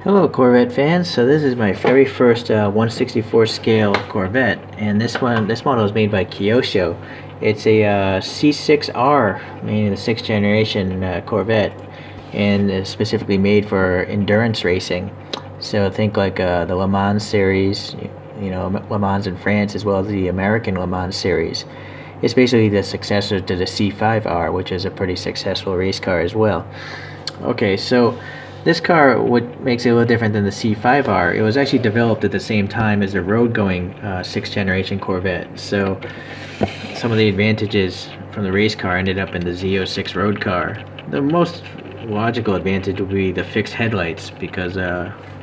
Hello Corvette fans. So this is my very first 164 scale Corvette, and this model is made by Kyosho. It's a C6R, meaning the sixth generation Corvette, and is specifically made for endurance racing. So think like the Le Mans series, Le Mans in France, as well as the American Le Mans series. It's basically the successor to the C5R, which is a pretty successful race car as well. Okay, so this car, what makes it a little different than the C5R, it was actually developed at the same time as the road-going sixth generation Corvette. So some of the advantages from the race car ended up in the Z06 road car. The most logical advantage would be the fixed headlights, because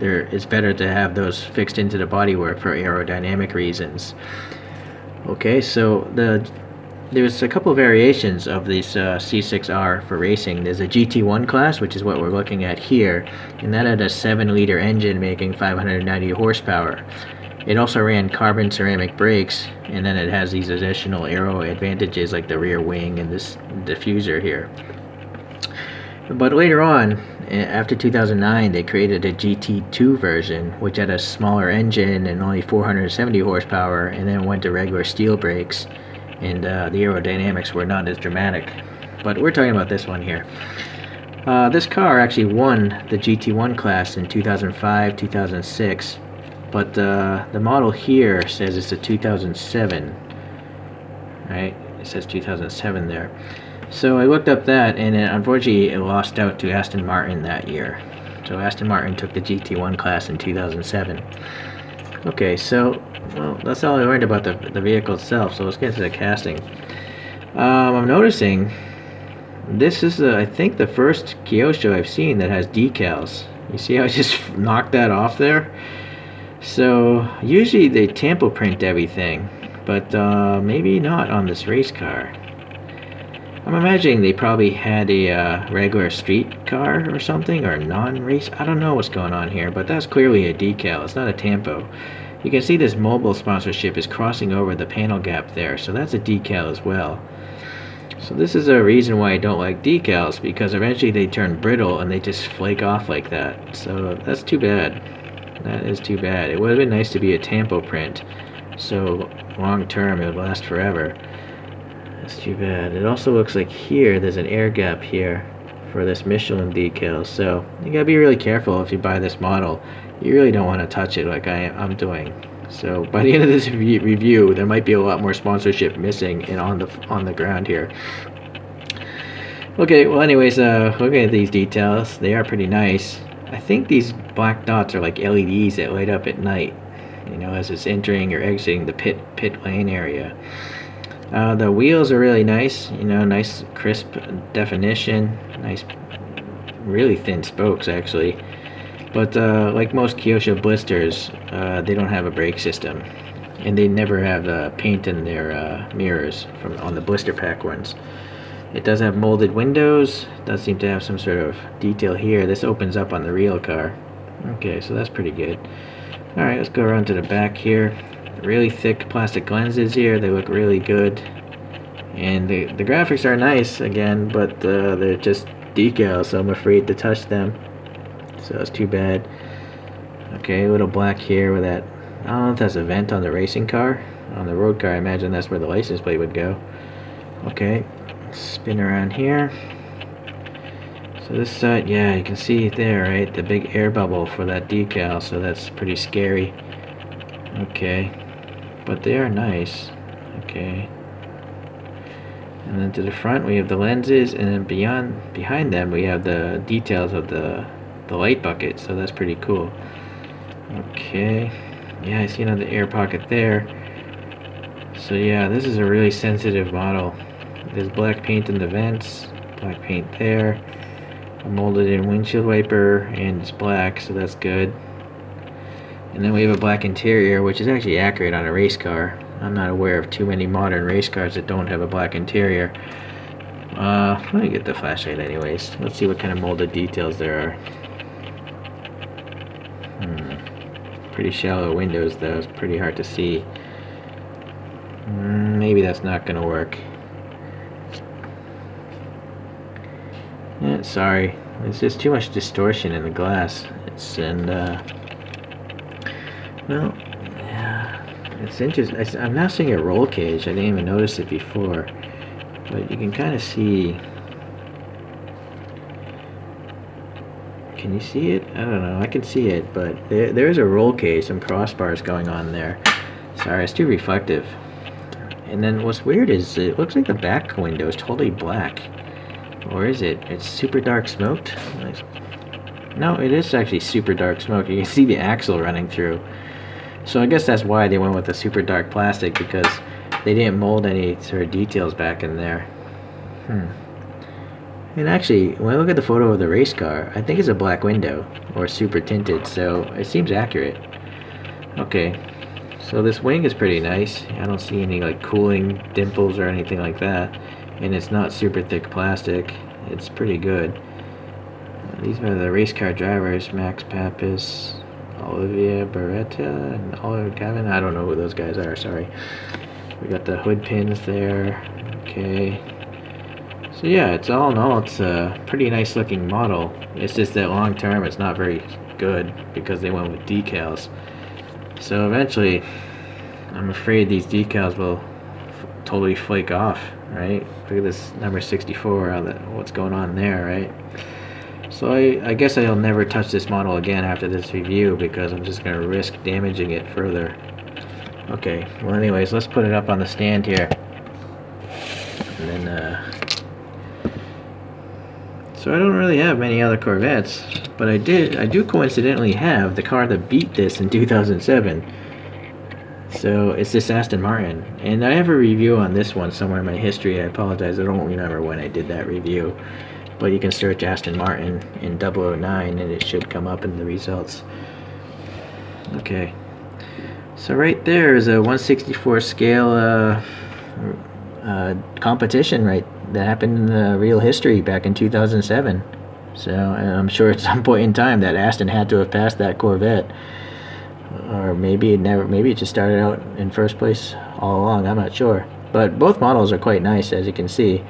it's better to have those fixed into the bodywork for aerodynamic reasons. Okay, so there's a couple of variations of this C6R for racing. There's a GT1 class, which is what we're looking at here, and that had a 7-liter engine making 590 horsepower. It also ran carbon ceramic brakes, and then it has these additional aero advantages like the rear wing and this diffuser here. But later on, after 2009, they created a GT2 version, which had a smaller engine and only 470 horsepower, and then went to regular steel brakes, and the aerodynamics were not as dramatic. But we're talking about this one here. This car actually won the GT1 class in 2005, 2006, but the model here says it's a 2007. Right? It says 2007 there. So I looked up that, and unfortunately it lost out to Aston Martin that year. So Aston Martin took the GT1 class in 2007. Okay, so well, that's all I learned about the vehicle itself. So let's get into the casting. I'm noticing this is I think the first Kyosho I've seen that has decals. You see how I just knocked that off there? So usually they tampo print everything, but maybe not on this race car. I'm imagining they probably had a regular street car or something, or a non-race. I don't know what's going on here, but that's clearly a decal. It's not a tampo. You can see this mobile sponsorship is crossing over the panel gap there, so that's a decal as well. So this is a reason why I don't like decals, because eventually they turn brittle and they just flake off like that. So that's too bad. That is too bad. It would have been nice to be a tampo print, so long term it would last forever. That's too bad. It also looks like here there's an air gap here for this Michelin decal, so you gotta be really careful if you buy this model. You really don't want to touch it like I'm doing. So by the end of this review, there might be a lot more sponsorship missing and on the ground here. Okay, well anyways, looking at these details, they are pretty nice. I think these black dots are like LEDs that light up at night, you know, as it's entering or exiting the pit lane area. The wheels are really nice, you know, nice crisp definition, nice, really thin spokes actually. But like most Kyosho blisters, they don't have a brake system, and they never have paint in their mirrors on the blister pack ones. It does have molded windows. It does seem to have some sort of detail here. This opens up on the real car. Okay, so that's pretty good. Alright, let's go around to the back here. Really thick plastic lenses here. They look really good. And the graphics are nice again, but they're just decals, so I'm afraid to touch them. So that's too bad. Okay, a little black here with that. I don't know if that's a vent on the racing car. On the road car, I imagine that's where the license plate would go. Okay, spin around here. So this side, yeah, you can see it there, right? The big air bubble for that decal, so that's pretty scary. Okay, but they are nice. Okay. And then to the front we have the lenses, and then behind them we have the details of the light bucket, so that's pretty cool. Okay, yeah, I see another air pocket there. So yeah, this is a really sensitive model. There's black paint in the vents, black paint there, a molded in windshield wiper, and it's black, so that's good. And then we have a black interior, which is actually accurate on a race car. I'm not aware of too many modern race cars that don't have a black interior. Let me get the flashlight anyways. Let's see what kind of molded details there are. Pretty shallow windows though, it's pretty hard to see. Maybe that's not gonna work. Yeah, sorry, There's just too much distortion in the glass. Well, yeah, it's interesting. I'm now seeing a roll cage. I didn't even notice it before, but you can kind of see. Can you see it? I don't know. I can see it, but there's a roll cage, some crossbars going on there. Sorry, it's too reflective. And then what's weird is it looks like the back window is totally black. Or is it? It's super dark smoked? No, it is actually super dark smoke. You can see the axle running through. So I guess that's why they went with the super dark plastic, because they didn't mold any sort of details back in there. And actually, when I look at the photo of the race car, I think it's a black window, or super tinted, so it seems accurate. Okay, so this wing is pretty nice. I don't see any like cooling dimples or anything like that. And it's not super thick plastic. It's pretty good. These are the race car drivers: Max Pappas, Olivia Beretta, and Oliver Gavin. I don't know who those guys are, sorry. We got the hood pins there. Okay. So yeah, it's all in all, it's a pretty nice looking model. It's just that long term it's not very good because they went with decals. So eventually, I'm afraid these decals will totally flake off, right? Look at this number 64, what's going on there, right? So I guess I'll never touch this model again after this review because I'm just going to risk damaging it further. Okay, well anyways, let's put it up on the stand here. And then, so I don't really have many other Corvettes, but I do coincidentally have the car that beat this in 2007. So it's this Aston Martin, and I have a review on this one somewhere in my history. I apologize, I don't remember when I did that review, but you can search Aston Martin in 009 and it should come up in the results. Okay, so right there is a 1/64 scale competition that happened in the real history back in 2007. So I'm sure at some point in time that Aston had to have passed that Corvette. Or maybe it just started out in first place all along, I'm not sure. But both models are quite nice, as you can see.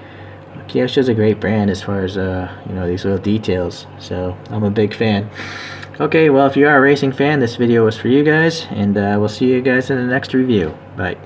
Kyosho's a great brand as far as these little details, so I'm a big fan. Okay, well, if you are a racing fan, this video was for you guys, and we'll see you guys in the next review. Bye.